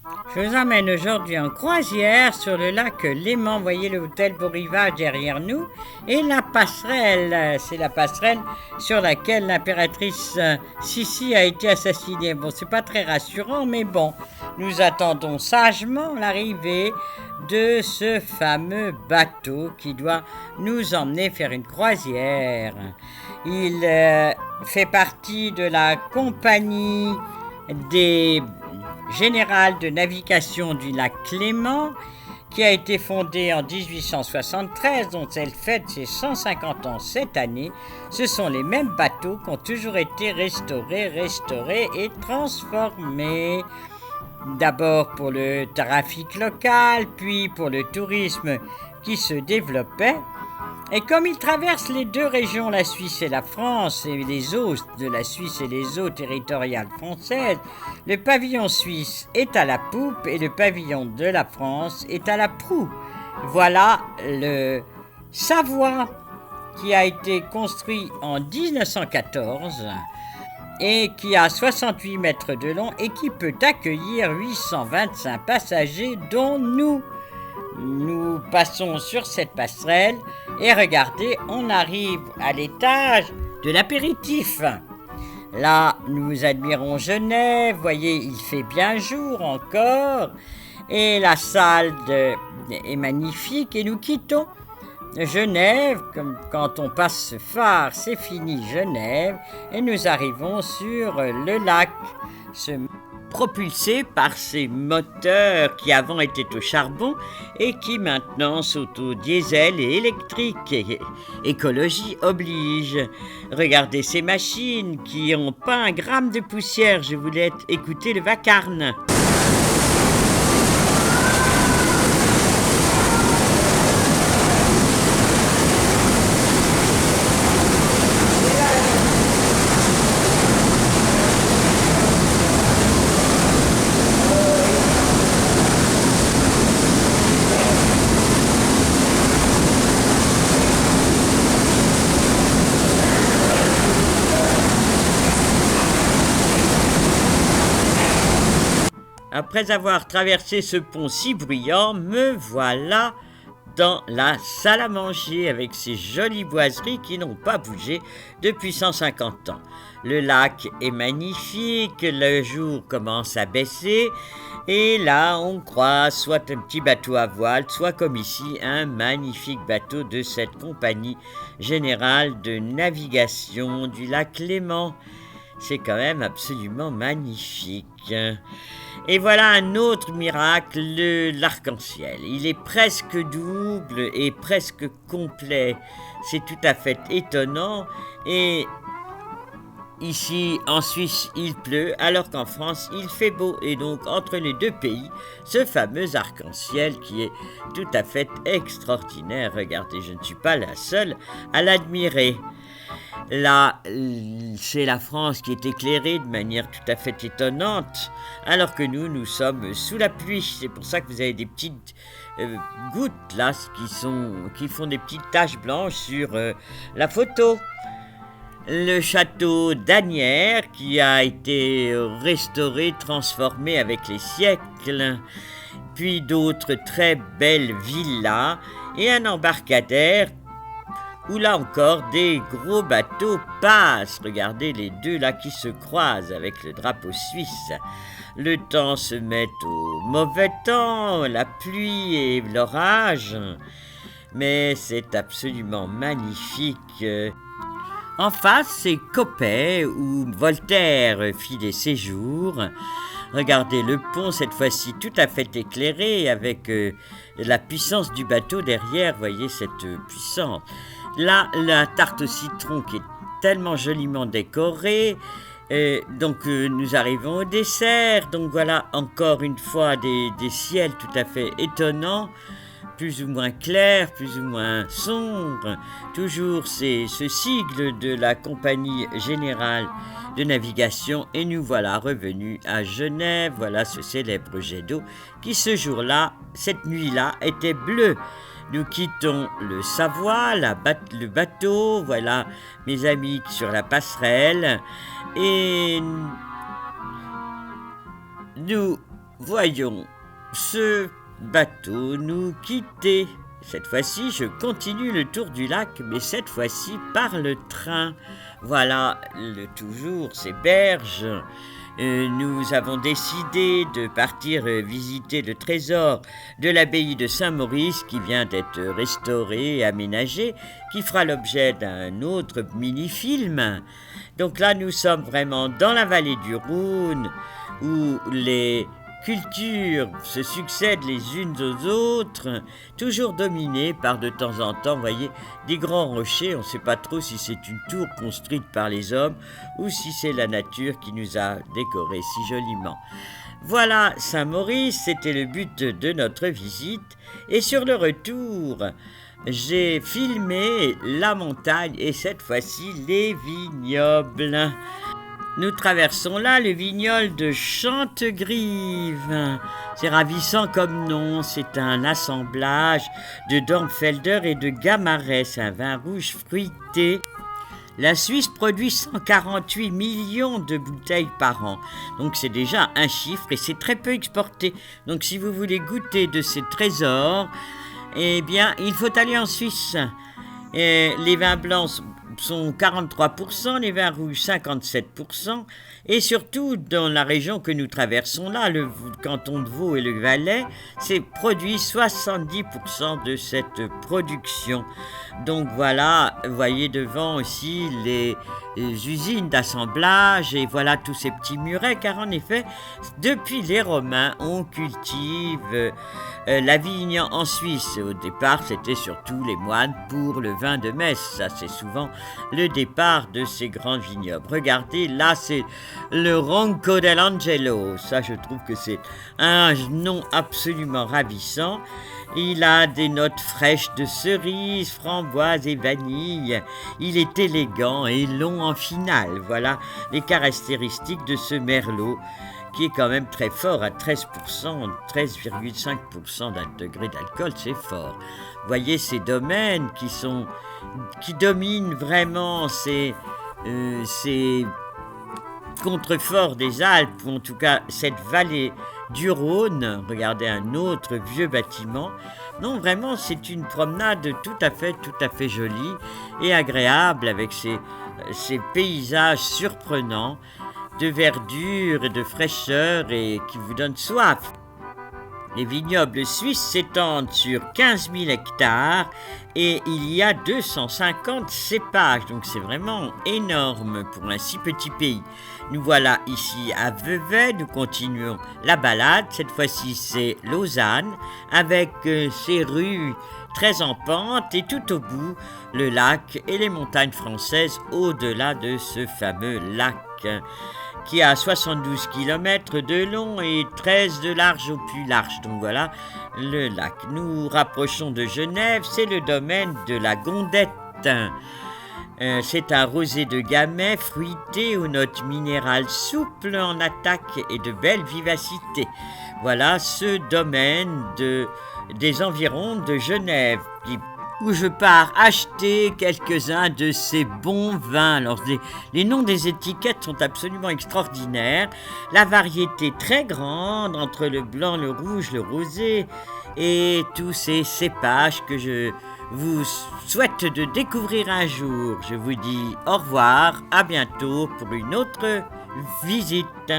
Je vous emmène aujourd'hui en croisière sur le lac Léman. Vous voyez l'hôtel Beau Rivage derrière nous. Et la passerelle, c'est la passerelle sur laquelle l'impératrice Sissi a été assassinée. Bon, c'est pas très rassurant, mais bon, nous attendons sagement l'arrivée de ce fameux bateau qui doit nous emmener faire une croisière. Il fait partie de la compagnie des générales de navigation du lac Léman, qui a été fondée en 1873, dont elle fête ses 150 ans cette année. Ce sont les mêmes bateaux qui ont toujours été restaurés et transformés. D'abord pour le trafic local, puis pour le tourisme qui se développait. Et comme il traverse les deux régions, la Suisse et la France, et les eaux de la Suisse et les eaux territoriales françaises, le pavillon suisse est à la poupe et le pavillon de la France est à la proue. Voilà le Savoie qui a été construit en 1914 et qui a 68 mètres de long et qui peut accueillir 825 passagers, dont nous. Nous passons sur cette passerelle et regardez, on arrive à l'étage de l'apéritif. Là, nous admirons Genève, voyez, il fait bien jour encore, et la salle est magnifique, et nous quittons Genève, comme quand on passe ce phare, c'est fini Genève, et nous arrivons sur le lac, propulsés par ces moteurs qui avant étaient au charbon et qui maintenant sont au diesel et électrique. Écologie oblige. Regardez ces machines qui n'ont pas un gramme de poussière. Je voulais écouter le vacarme. Après avoir traversé ce pont si bruyant, me voilà dans la salle à manger avec ces jolies boiseries qui n'ont pas bougé depuis 150 ans. Le lac est magnifique, le jour commence à baisser et là on croise soit un petit bateau à voile, soit comme ici un magnifique bateau de cette compagnie générale de navigation du lac Léman. C'est quand même absolument magnifique. Et voilà un autre miracle, l'arc-en-ciel. Il est presque double et presque complet. C'est tout à fait étonnant. Et ici, en Suisse, il pleut, alors qu'en France, il fait beau. Et donc, entre les deux pays, ce fameux arc-en-ciel qui est tout à fait extraordinaire. Regardez, je ne suis pas la seule à l'admirer. Là, c'est la France qui est éclairée de manière tout à fait étonnante, alors que nous sommes sous la pluie. C'est pour ça que vous avez des petites gouttes là qui font des petites taches blanches sur la photo. Le château d'Asnières qui a été restauré, transformé avec les siècles, puis d'autres très belles villas et un embarcadère où là encore des gros bateaux passent. Regardez les deux là qui se croisent avec le drapeau suisse. Le temps se met au mauvais temps, la pluie et l'orage, mais c'est absolument magnifique. En face, c'est Coppet où Voltaire fit des séjours. Regardez le pont, cette fois-ci tout à fait éclairé avec la puissance du bateau derrière. Voyez cette puissance. Là, la tarte au citron qui est tellement joliment décorée. Donc nous arrivons au dessert. Donc voilà encore une fois des ciels tout à fait étonnants, plus ou moins clairs, plus ou moins sombres. Toujours ce sigle de la Compagnie Générale de Navigation. Et nous voilà revenus à Genève. Voilà ce célèbre jet d'eau qui ce jour-là, cette nuit-là, était bleu. Nous quittons le Savoie, le bateau, voilà mes amis sur la passerelle, et nous voyons ce bateau nous quitter. Cette fois-ci, je continue le tour du lac, mais cette fois-ci par le train. Voilà, toujours ces berges. Nous avons décidé de partir visiter le trésor de l'abbaye de Saint-Maurice qui vient d'être restauré et aménagé, qui fera l'objet d'un autre mini-film. Donc là, nous sommes vraiment dans la vallée du Rhône, où les cultures se succèdent les unes aux autres, toujours dominées par de temps en temps, voyez, des grands rochers. On ne sait pas trop si c'est une tour construite par les hommes ou si c'est la nature qui nous a décorés si joliment. Voilà, Saint-Maurice, c'était le but de notre visite. Et sur le retour, j'ai filmé la montagne et cette fois-ci les vignobles. Nous traversons là le vignoble de Chantegrive. C'est ravissant comme nom, c'est un assemblage de Dornfelder et de Gamarès, un vin rouge fruité. La Suisse produit 148 millions de bouteilles par an, donc c'est déjà un chiffre et c'est très peu exporté. Donc si vous voulez goûter de ces trésors, eh bien il faut aller en Suisse. Et les vins blancs sont 43%, les vins rouges 57%, et surtout dans la région que nous traversons là, le canton de Vaud et le Valais, c'est produit 70% de cette production. Donc voilà, vous voyez devant aussi les usines d'assemblage et voilà tous ces petits murets, car en effet, depuis les Romains, on cultive la vigne en Suisse. Au départ, c'était surtout les moines pour le vin de messe. Ça, c'est souvent le départ de ces grands vignobles. Regardez, là, c'est le Ronco dell'Angelo. Ça, je trouve que c'est un nom absolument ravissant. Il a des notes fraîches de cerises, framboises et vanille. Il est élégant et long en finale. Voilà les caractéristiques de ce merlot, qui est quand même très fort à 13%, 13,5% d'un degré d'alcool, c'est fort. Voyez ces domaines qui dominent vraiment ces contreforts des Alpes, ou en tout cas cette vallée du Rhône. Regardez un autre vieux bâtiment. Non, vraiment, c'est une promenade tout à fait jolie et agréable avec ces paysages surprenants de verdure et de fraîcheur et qui vous donnent soif. Les vignobles suisses s'étendent sur 15 000 hectares et il y a 250 cépages, donc c'est vraiment énorme pour un si petit pays. Nous voilà ici à Vevey, nous continuons la balade, cette fois-ci c'est Lausanne, avec ses rues très en pente et tout au bout, le lac et les montagnes françaises au-delà de ce fameux lac qui a 72 km de long et 13 de large au plus large. Donc voilà le lac. Nous rapprochons de Genève, c'est le domaine de la Gondette. C'est un rosé de gamay fruité aux notes minérales souples en attaque et de belle vivacité. Voilà ce domaine des environs de Genève où je pars acheter quelques-uns de ces bons vins. Alors, les noms des étiquettes sont absolument extraordinaires. La variété très grande entre le blanc, le rouge, le rosé et tous ces cépages que je vous souhaite de découvrir un jour. Je vous dis au revoir, à bientôt pour une autre visite.